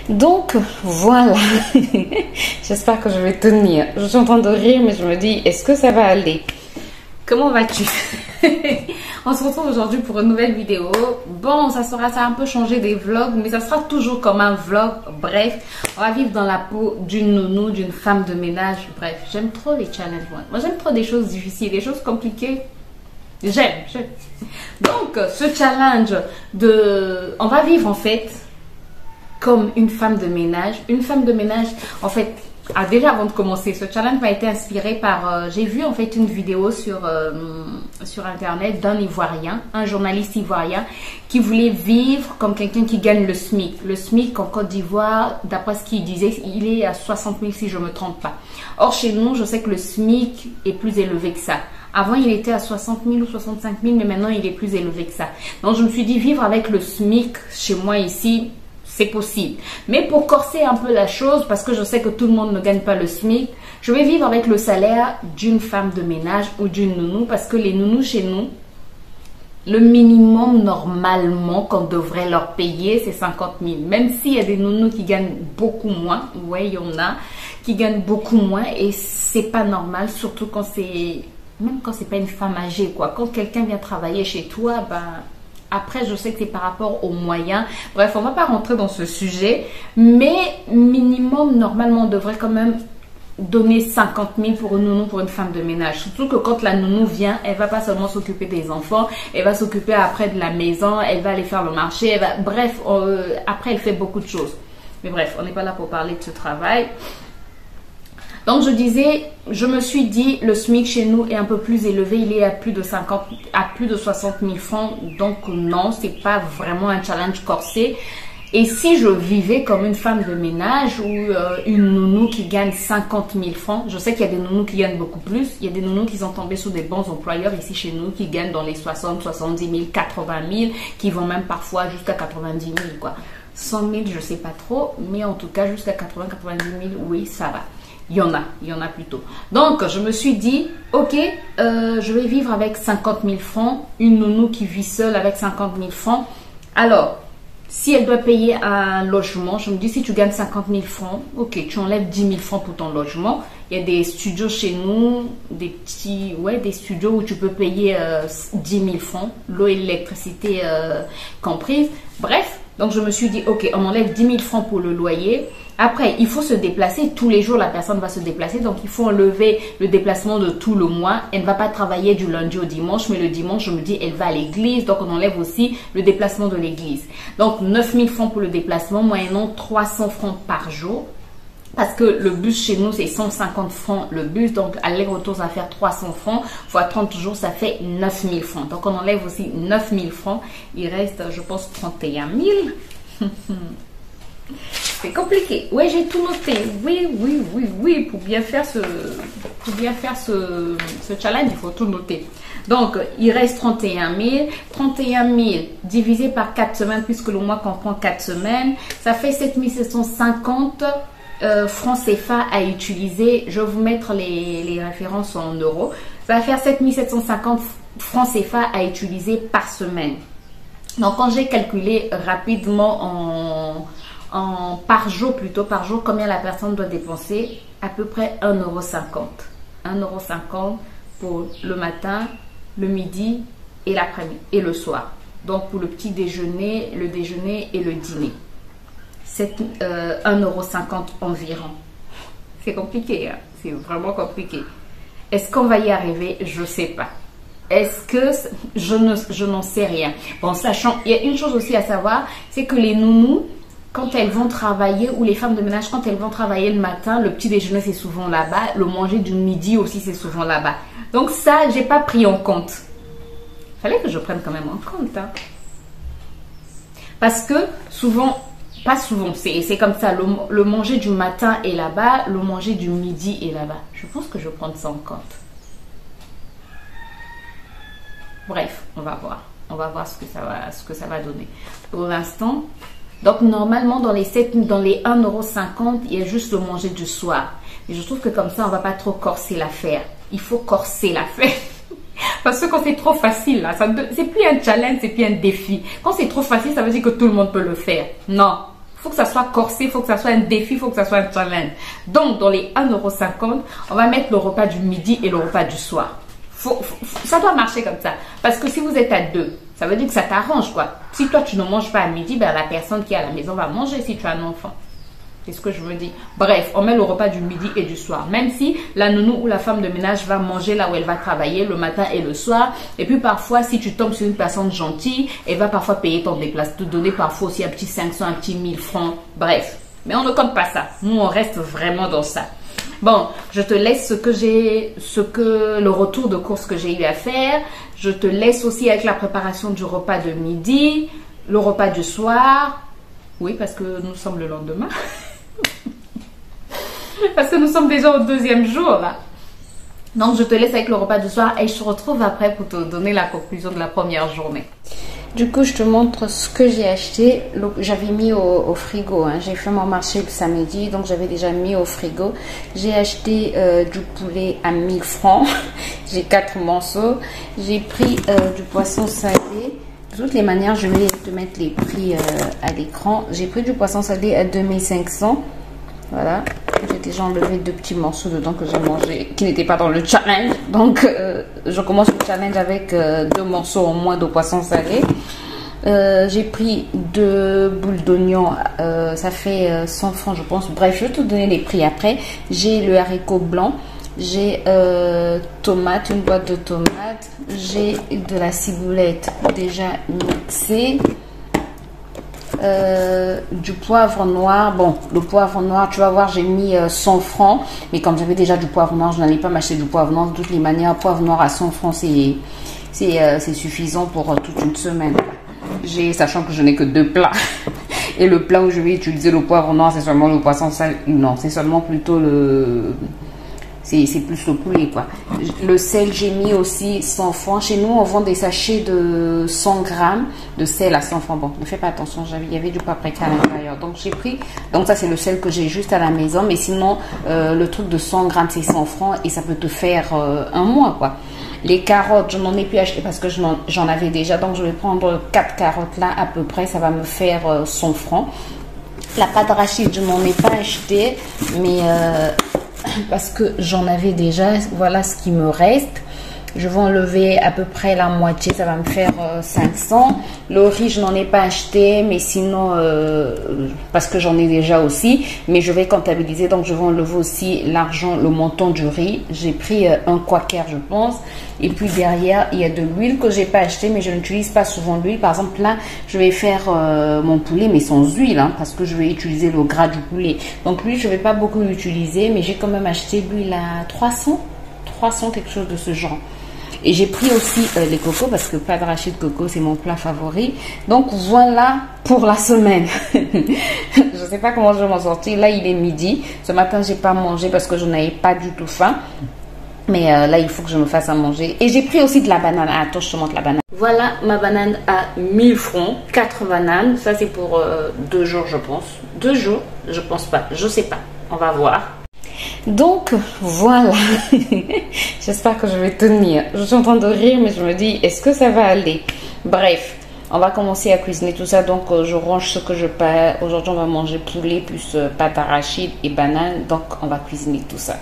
Donc voilà, j'espère que je vais tenir. Je suis en train de rire, mais je me dis, est-ce que ça va aller? Comment vas-tu? On se retrouve aujourd'hui pour une nouvelle vidéo. Bon, ça a un peu changé des vlogs, mais ça sera toujours comme un vlog. Bref, on va vivre dans la peau d'une nounou, d'une femme de ménage. Bref, j'aime trop les challenges. Moi, j'aime trop des choses difficiles, des choses compliquées. J'aime. Donc, ce challenge on va vivre en fait comme une femme de ménage. Une femme de ménage, en fait, déjà avant de commencer, ce challenge m'a été inspiré par... j'ai vu en fait une vidéo sur internet d'un Ivoirien, un journaliste ivoirien qui voulait vivre comme quelqu'un qui gagne le SMIC. Le SMIC en Côte d'Ivoire, d'après ce qu'il disait, il est à 60 000 si je ne me trompe pas. Or chez nous, je sais que le SMIC est plus élevé que ça. Avant, il était à 60 000 ou 65 000, mais maintenant, il est plus élevé que ça. Donc, je me suis dit, vivre avec le SMIC chez moi ici, c'est possible. Mais pour corser un peu la chose, parce que je sais que tout le monde ne gagne pas le SMIC, je vais vivre avec le salaire d'une femme de ménage ou d'une nounou, parce que les nounous chez nous, le minimum normalement qu'on devrait leur payer, c'est 50 000. Même s'il y a des nounous qui gagnent beaucoup moins, ouais, il y en a qui gagnent beaucoup moins et c'est pas normal, surtout quand c'est... Même quand c'est pas une femme âgée, quoi. Quand quelqu'un vient travailler chez toi, ben... Après, je sais que c'est par rapport aux moyens. Bref, on va pas rentrer dans ce sujet. Mais minimum, normalement, on devrait quand même donner 50 000 pour une nounou, pour une femme de ménage. Surtout que quand la nounou vient, elle va pas seulement s'occuper des enfants, elle va s'occuper après de la maison, elle va aller faire le marché, bref, après elle fait beaucoup de choses. Mais bref, on n'est pas là pour parler de ce travail. Donc je disais, je me suis dit, le SMIC chez nous est un peu plus élevé, il est à plus de 60 000 francs. Donc non, c'est pas vraiment un challenge corsé. Et si je vivais comme une femme de ménage ou une nounou qui gagne 50 000 francs, je sais qu'il y a des nounous qui gagnent beaucoup plus. Il y a des nounous qui sont tombés sous des bons employeurs ici chez nous qui gagnent dans les 60, 70 000, 80 000, qui vont même parfois jusqu'à 90 000 quoi. 100 000, je sais pas trop, mais en tout cas jusqu'à 80, 90 000, oui, ça va. Il y en a plutôt. Donc, je me suis dit, ok, je vais vivre avec 50 000 francs. Une nounou qui vit seule avec 50 000 francs. Alors, si elle doit payer un logement, je me dis, si tu gagnes 50 000 francs, ok, tu enlèves 10 000 francs pour ton logement. Il y a des studios chez nous, des studios où tu peux payer 10 000 francs, l'eau et l'électricité comprises. Bref, donc je me suis dit, ok, on enlève 10 000 francs pour le loyer. Après, il faut se déplacer. Tous les jours, la personne va se déplacer. Donc, il faut enlever le déplacement de tout le mois. Elle ne va pas travailler du lundi au dimanche. Mais le dimanche, je me dis, elle va à l'église. Donc, on enlève aussi le déplacement de l'église. Donc, 9 000 francs pour le déplacement. Moyennant 300 francs par jour. Parce que le bus chez nous, c'est 150 francs le bus. Donc, aller-retour, ça va faire 300 francs. Fois 30 jours, ça fait 9 000 francs. Donc, on enlève aussi 9 000 francs. Il reste, je pense, 31 000. C'est compliqué. Oui, j'ai tout noté. Oui. Pour bien faire ce challenge, il faut tout noter. Donc, il reste 31 000. 31 000 divisé par 4 semaines, puisque le mois comprend 4 semaines, ça fait 7 750 francs CFA à utiliser. Je vais vous mettre les références en euros. Ça va faire 7 750 francs CFA à utiliser par semaine. Donc, quand j'ai calculé rapidement par jour, combien la personne doit dépenser, à peu près 1,50 €. 1,50 € pour le matin, le midi et l'après-midi et le soir. Donc pour le petit déjeuner, le déjeuner et le dîner. C'est 1,50 € environ. C'est compliqué, hein? C'est vraiment compliqué. Est-ce qu'on va y arriver? Je ne sais pas. Est-ce que je n'en sais rien. Bon, sachant, il y a une chose aussi à savoir, c'est que les nounous, quand elles vont travailler, ou les femmes de ménage, quand elles vont travailler le matin, le petit déjeuner c'est souvent là-bas, le manger du midi aussi c'est souvent là-bas. Donc ça, j'ai pas pris en compte. Fallait que je prenne quand même en compte. Hein. Parce que souvent, pas souvent, c'est comme ça, le manger du matin est là-bas, le manger du midi est là-bas. Je pense que je vais prendre ça en compte. Bref, on va voir. On va voir ce que ça va donner. Pour l'instant... Donc, normalement, dans les 1,50 €, il y a juste le manger du soir. Et je trouve que comme ça, on ne va pas trop corser l'affaire. Il faut corser l'affaire. Parce que quand c'est trop facile, c'est plus un challenge, c'est plus un défi. Quand c'est trop facile, ça veut dire que tout le monde peut le faire. Non, faut que ça soit corsé, faut que ça soit un défi, faut que ça soit un challenge. Donc, dans les 1,50 €, on va mettre le repas du midi et le repas du soir. Ça doit marcher comme ça. Parce que si vous êtes à deux, ça veut dire que ça t'arrange, quoi. Si toi, tu ne manges pas à midi, ben, la personne qui est à la maison va manger si tu as un enfant. C'est ce que je veux dire. Bref, on met le repas du midi et du soir. Même si la nounou ou la femme de ménage va manger là où elle va travailler le matin et le soir. Et puis parfois, si tu tombes sur une personne gentille, elle va parfois payer ton déplacement, te donner parfois aussi un petit 500, un petit 1000 francs. Bref, mais on ne compte pas ça. Nous, on reste vraiment dans ça. Bon, je te laisse le retour de course que j'ai eu à faire. Je te laisse aussi avec la préparation du repas de midi, le repas du soir. Oui, parce que nous sommes le lendemain. Parce que nous sommes déjà au 2e jour là. Donc je te laisse avec le repas du soir et je te retrouve après pour te donner la conclusion de la première journée. Du coup, je te montre ce que j'ai acheté. J'avais mis au frigo. Hein. J'ai fait mon marché le samedi, donc j'avais déjà mis au frigo. J'ai acheté du poulet à 1000 francs. J'ai 4 morceaux. J'ai pris du poisson salé. De toutes les manières, je vais te mettre les prix à l'écran. J'ai pris du poisson salé à 2500. Voilà. J'ai déjà enlevé 2 petits morceaux dedans que j'ai mangé, qui n'étaient pas dans le challenge. Donc, je commence le challenge avec 2 morceaux en moins de poisson salé. J'ai pris 2 boules d'oignon. Ça fait 100 francs, je pense. Bref, je vais te donner les prix après. J'ai le haricot blanc. J'ai tomate, une boîte de tomates. J'ai de la ciboulette déjà mixée. Du poivre noir. Bon, le poivre noir, tu vas voir, j'ai mis 100 francs. Mais comme j'avais déjà du poivre noir, je n'allais pas m'acheter du poivre noir. De toutes les manières, poivre noir à 100 francs, c'est suffisant pour toute une semaine. Sachant que je n'ai que 2 plats. Et le plat où je vais utiliser le poivre noir, c'est seulement le poisson salé. Non, c'est seulement plutôt le... C'est plus le poulet, quoi. Le sel, j'ai mis aussi 100 francs. Chez nous, on vend des sachets de 100 grammes de sel à 100 francs. Bon, ne fais pas attention, il y avait du paprika à l'intérieur. Donc, j'ai pris... Donc, ça, c'est le sel que j'ai juste à la maison. Mais sinon, le truc de 100 grammes, c'est 100 francs. Et ça peut te faire un mois, quoi. Les carottes, je n'en ai plus acheté parce que j'en avais déjà. Donc, je vais prendre 4 carottes là, à peu près. Ça va me faire 100 francs. La pâte d'arachide, je n'en ai pas acheté. Mais... parce que j'en avais déjà, voilà ce qui me reste. Je vais enlever à peu près la moitié, ça va me faire 500. Le riz, je n'en ai pas acheté, mais sinon, parce que j'en ai déjà aussi. Mais je vais comptabiliser, donc je vais enlever aussi l'argent, le montant du riz. J'ai pris un quaker, je pense. Et puis derrière, il y a de l'huile que j'ai pas acheté, mais je n'utilise pas souvent l'huile. Par exemple, là, je vais faire mon poulet, mais sans huile, hein, parce que je vais utiliser le gras du poulet. Donc l'huile, je vais pas beaucoup l'utiliser, mais j'ai quand même acheté l'huile à 300, quelque chose de ce genre. Et j'ai pris aussi les cocos parce que pâte d'arachide coco, c'est mon plat favori. Donc voilà pour la semaine. Je sais pas comment je vais m'en sortir. Là, il est midi. Ce matin, j'ai pas mangé parce que je n'avais pas du tout faim. Mais là, il faut que je me fasse à manger. Et j'ai pris aussi de la banane. Ah, attends, je te montre la banane. Voilà ma banane à 1000 francs. 4 bananes. Ça, c'est pour 2 jours, je pense. 2 jours, je pense pas. Je sais pas. On va voir. Donc voilà, j'espère que je vais tenir. Je suis en train de rire, mais je me dis, est-ce que ça va aller? Bref, on va commencer à cuisiner tout ça. Donc je range ce que je peux. Aujourd'hui, on va manger poulet plus pâte arachide et banane. Donc on va cuisiner tout ça.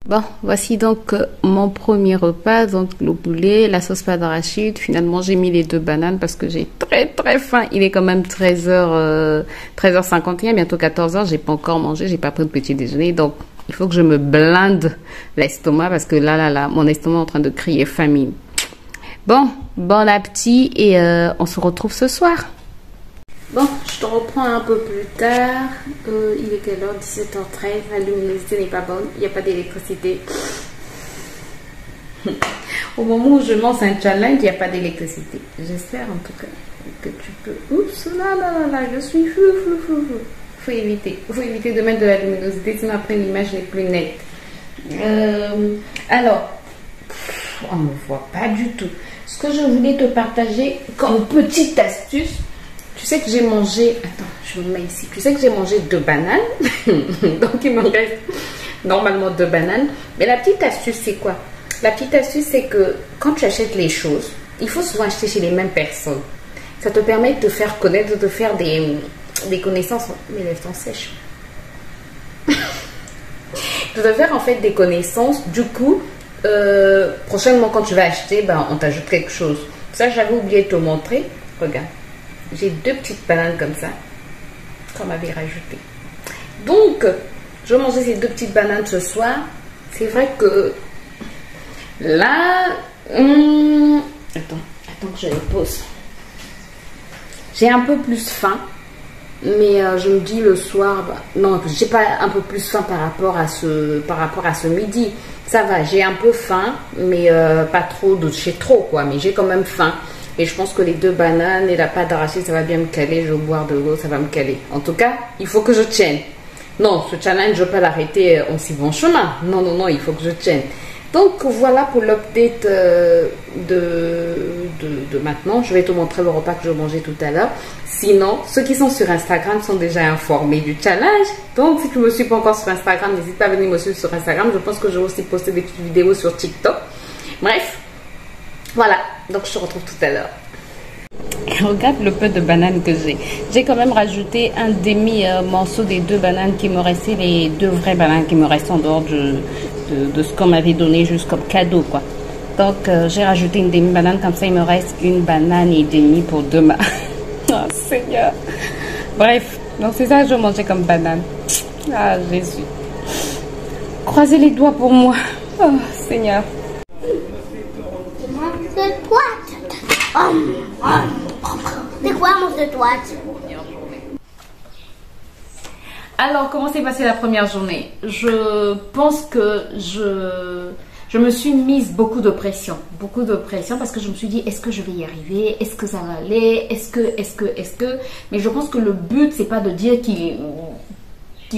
Bon, voici donc mon premier repas, donc le poulet, la sauce pâte d'arachide. Finalement, j'ai mis les 2 bananes parce que j'ai très faim. Il est quand même 13h51, bientôt 14h. J'ai pas encore mangé, j'ai pas pris de petit déjeuner. Donc, il faut que je me blinde l'estomac parce que là, mon estomac est en train de crier famine. Bon appétit et on se retrouve ce soir. Bon, je te reprends un peu plus tard. Il est quelle heure? 17h13. La luminosité n'est pas bonne. Il n'y a pas d'électricité. Au moment où je lance un challenge, il n'y a pas d'électricité. J'espère en tout cas que tu peux. Oups, là, je suis flou. Faut éviter de mettre de la luminosité, sinon après l'image n'est plus nette. Alors, on ne me voit pas du tout. Ce que je voulais te partager comme petite astuce. Tu sais que j'ai mangé, attends, je me mets ici. Tu sais que j'ai mangé 2 bananes. Donc, il me reste normalement 2 bananes. Mais la petite astuce, c'est quoi? La petite astuce, c'est que quand tu achètes les choses, il faut souvent acheter chez les mêmes personnes. Ça te permet de te faire connaître, de te faire des connaissances. Mes lèvres sont sèches. De te faire en fait des connaissances. Du coup, prochainement, quand tu vas acheter, ben, on t'ajoute quelque chose. Ça, j'avais oublié de te montrer. Regarde. J'ai 2 petites bananes comme ça, qu'on m'avait rajouté. Donc, je vais manger ces 2 petites bananes ce soir. C'est vrai que là, attends que je les pose. J'ai un peu plus faim, mais je me dis le soir, bah, non, j'ai pas un peu plus faim par rapport à ce midi. Ça va, j'ai un peu faim, mais pas trop de chez trop quoi. Mais j'ai quand même faim. Et je pense que les 2 bananes et la pâte d'arachide, ça va bien me caler. Je vais boire de l'eau, ça va me caler. En tout cas, il faut que je tienne. Non, ce challenge, je ne vais pas l'arrêter en si bon chemin. Non, il faut que je tienne. Donc, voilà pour l'update de maintenant. Je vais te montrer le repas que je mangeais tout à l'heure. Sinon, ceux qui sont sur Instagram sont déjà informés du challenge. Donc, si tu ne me suis pas encore sur Instagram, n'hésite pas à venir me suivre sur Instagram. Je pense que je vais aussi poster des petites vidéos sur TikTok. Bref. Voilà, donc je te retrouve tout à l'heure. Regarde le peu de bananes que j'ai. J'ai quand même rajouté un demi-morceau des 2 bananes qui me restaient, les 2 vraies bananes qui me restent en dehors de ce qu'on m'avait donné juste comme cadeau, quoi. Donc, j'ai rajouté une demi-banane, comme ça il me reste 1 banane et demie pour demain. Oh Seigneur. Bref, donc c'est ça que je mangeais comme banane. Ah Jésus. Croisez les doigts pour moi. Oh Seigneur. C'est quoi mon de toi? Alors, comment s'est passée la première journée? Je pense que je me suis mise beaucoup de pression parce que je me suis dit, est-ce que je vais y arriver? Est-ce que ça va aller? Est-ce que? Mais je pense que le but, c'est pas de dire qu'il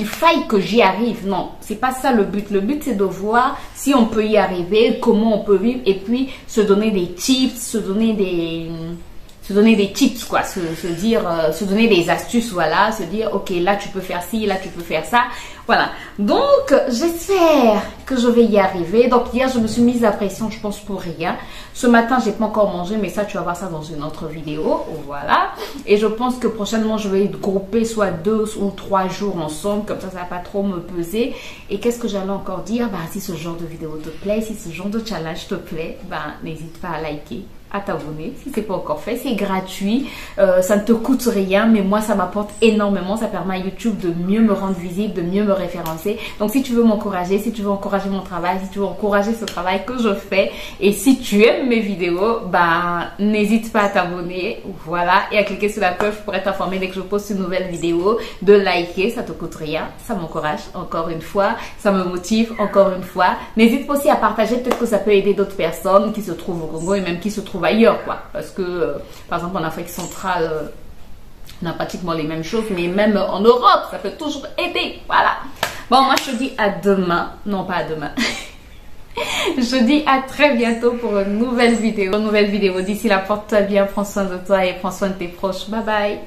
faille que j'y arrive. Non, c'est pas ça le but. Le but, c'est de voir si on peut y arriver, comment on peut vivre et puis se donner des tips, se donner des tips, quoi, se donner des astuces, voilà, se dire, ok, là tu peux faire ci, là tu peux faire ça, voilà. Donc, j'espère que je vais y arriver. Donc, hier, je me suis mise la pression, je pense, pour rien. Ce matin, j'ai pas encore mangé, mais ça, tu vas voir ça dans une autre vidéo, voilà. Et je pense que prochainement, je vais grouper soit 2 ou 3 jours ensemble, comme ça va pas trop me peser. Et qu'est-ce que j'allais encore dire? Bah, si ce genre de vidéo te plaît, si ce genre de challenge te plaît, bah, n'hésite pas à liker, à t'abonner si c'est pas encore fait. C'est gratuit, ça ne te coûte rien, mais moi ça m'apporte énormément. Ça permet à YouTube de mieux me rendre visible, de mieux me référencer. Donc si tu veux m'encourager, si tu veux encourager mon travail, si tu veux encourager ce travail que je fais, et si tu aimes mes vidéos, bah n'hésite pas à t'abonner, voilà, et à cliquer sur la cloche pour être informé dès que je poste une nouvelle vidéo, de liker, ça te coûte rien, ça m'encourage encore une fois, ça me motive encore une fois. N'hésite pas aussi à partager, peut-être que ça peut aider d'autres personnes qui se trouvent au Congo et même qui se trouvent ailleurs, quoi, parce que par exemple en Afrique centrale on a pratiquement les mêmes choses, mais même en Europe ça peut toujours aider, voilà. Bon, moi je te dis à demain, non pas à demain. Je dis à très bientôt pour une nouvelle vidéo. D'ici là, porte-toi bien, prends soin de toi et prends soin de tes proches. Bye bye.